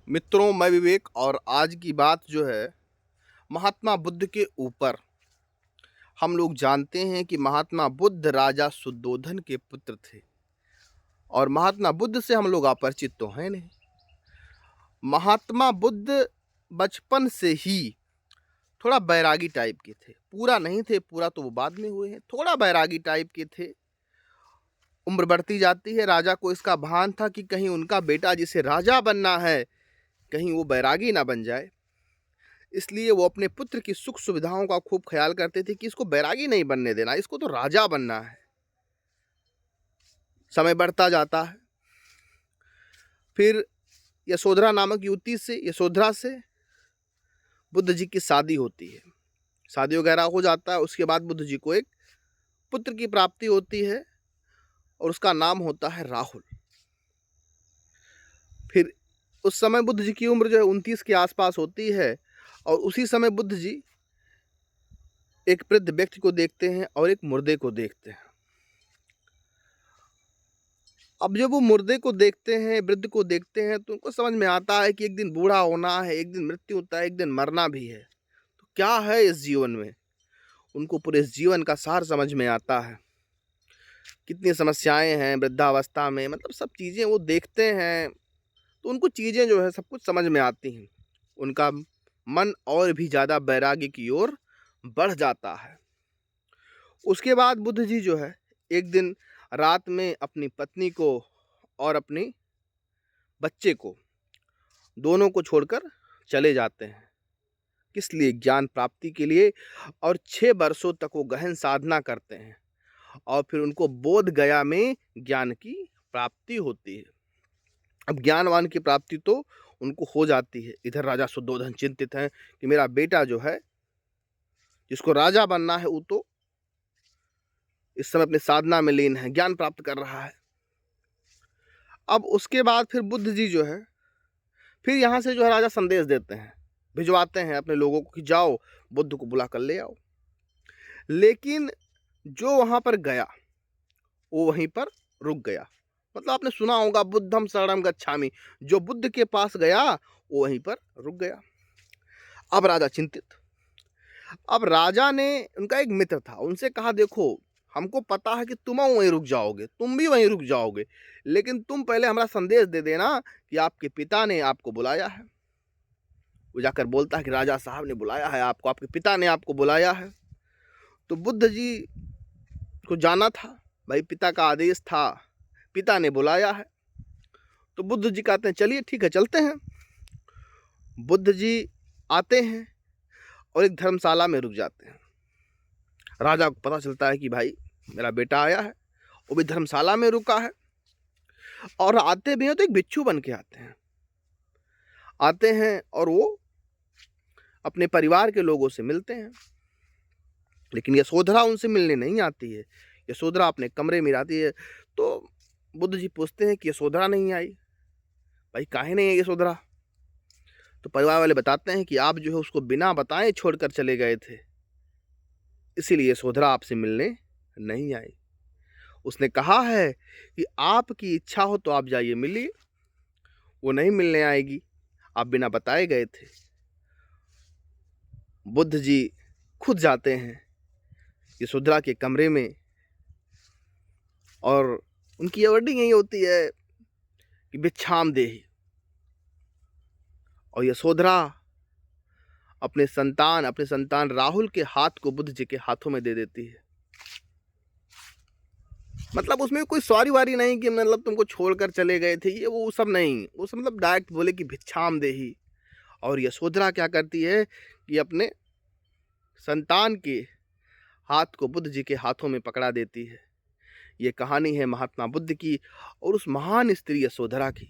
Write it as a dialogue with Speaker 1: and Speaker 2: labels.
Speaker 1: मित्रों, मैं विवेक और आज की बात जो है महात्मा बुद्ध के ऊपर। हम लोग जानते हैं कि महात्मा बुद्ध राजा सुद्धोधन के पुत्र थे और महात्मा बुद्ध से हम लोग अपरिचित तो हैं नहीं। महात्मा बुद्ध बचपन से ही थोड़ा बैरागी टाइप के थे। पूरा नहीं थे, पूरा तो वो बाद में हुए हैं। थोड़ा बैरागी टाइप के थे। उम्र बढ़ती जाती है, राजा को इसका भान था कि कहीं उनका बेटा जिसे राजा बनना है कहीं वो बैरागी ना बन जाए। इसलिए वो अपने पुत्र की सुख सुविधाओं का खूब ख्याल करते थे कि इसको बैरागी नहीं बनने देना, इसको तो राजा बनना है। समय बढ़ता जाता है। फिर यशोधरा से बुद्ध जी की शादी होती है। शादी वगैरह हो जाता है। उसके बाद बुद्ध जी को एक पुत्र की प्राप्ति होती है और उसका नाम होता है राहुल। फिर उस समय बुद्ध जी की उम्र जो है 29 के आसपास होती है और उसी समय बुद्ध जी एक वृद्ध व्यक्ति को देखते हैं और एक मुर्दे को देखते हैं। अब जब वो मुर्दे को देखते हैं, वृद्ध को देखते हैं, तो उनको समझ में आता है कि एक दिन बूढ़ा होना है, एक दिन मृत्यु होता है, एक दिन मरना भी है। तो क्या है इस जीवन में? उनको पूरे इस जीवन का सार समझ में आता है। कितनी समस्याएं हैं वृद्धावस्था में, मतलब सब चीज़ें वो देखते हैं तो उनको चीज़ें जो है सब कुछ समझ में आती हैं। उनका मन और भी ज़्यादा वैराग्य की ओर बढ़ जाता है। उसके बाद बुद्ध जी जो है एक दिन रात में अपनी पत्नी को और अपने बच्चे को, दोनों को छोड़कर चले जाते हैं। किस लिए? ज्ञान प्राप्ति के लिए। और 6 वर्षों तक वो गहन साधना करते हैं और फिर उनको बोध गया में ज्ञान की प्राप्ति होती है। अब ज्ञानवान की प्राप्ति तो उनको हो जाती है। इधर राजा सुद्धोधन चिंतित हैं कि मेरा बेटा जो है, जिसको राजा बनना है, वो तो इस समय अपनी साधना में लीन है, ज्ञान प्राप्त कर रहा है। अब उसके बाद फिर बुद्ध जी जो है फिर यहाँ से जो है राजा संदेश देते हैं, भिजवाते हैं अपने लोगों को कि जाओ बुद्ध को बुला कर ले आओ। लेकिन जो वहाँ पर गया वो वहीं पर रुक गया। मतलब आपने सुना होगा बुद्धम शरणम गच्छामि। जो बुद्ध के पास गया वो वहीं पर रुक गया। अब राजा चिंतित। अब राजा ने, उनका एक मित्र था, उनसे कहा देखो हमको पता है कि तुम वहीं रुक जाओगे, तुम भी वहीं रुक जाओगे, लेकिन तुम पहले हमारा संदेश दे देना कि आपके पिता ने आपको बुलाया है। वो जाकर बोलता है कि राजा साहब ने बुलाया है आपको, आपके पिता ने आपको बुलाया है। तो बुद्ध जी को जाना था, भाई पिता का आदेश था, पिता ने बुलाया है। तो बुद्ध जी कहते हैं चलिए ठीक है चलते हैं। बुद्ध जी आते हैं और एक धर्मशाला में रुक जाते हैं। राजा को पता चलता है कि भाई मेरा बेटा आया है, वो भी धर्मशाला में रुका है। और आते भी हैं तो एक बिच्छू बन के आते हैं और वो अपने परिवार के लोगों से मिलते हैं। लेकिन यशोधरा उनसे मिलने नहीं आती है। यशोधरा अपने कमरे में आती है। तो बुद्ध जी पूछते हैं कि यशोधरा नहीं आई। भाई काहे नहीं है यशोधरा? तो परिवार वाले बताते हैं कि आप जो है उसको बिना बताए छोड़कर चले गए थे, इसीलिए यशोधरा आपसे मिलने नहीं आई। उसने कहा है कि आपकी इच्छा हो तो आप जाइए मिलिए, वो नहीं मिलने आएगी, आप बिना बताए गए थे। बुद्ध जी खुद जाते हैं यशोधरा के कमरे में और उनकी वर्डिंग यही होती है कि भिक्षाम देहि। और यशोधरा अपने संतान राहुल के हाथ को बुद्ध जी के हाथों में दे देती है। मतलब उसमें कोई सॉरी वारी नहीं कि मतलब तुमको छोड़कर चले गए थे, ये वो सब नहीं। वो सब मतलब डायरेक्ट बोले कि भिक्षाम देहि। और यशोधरा क्या करती है कि अपने संतान के हाथ को बुद्ध जी के हाथों में पकड़ा देती है। ये कहानी है महात्मा बुद्ध की और उस महान स्त्री यशोधरा की।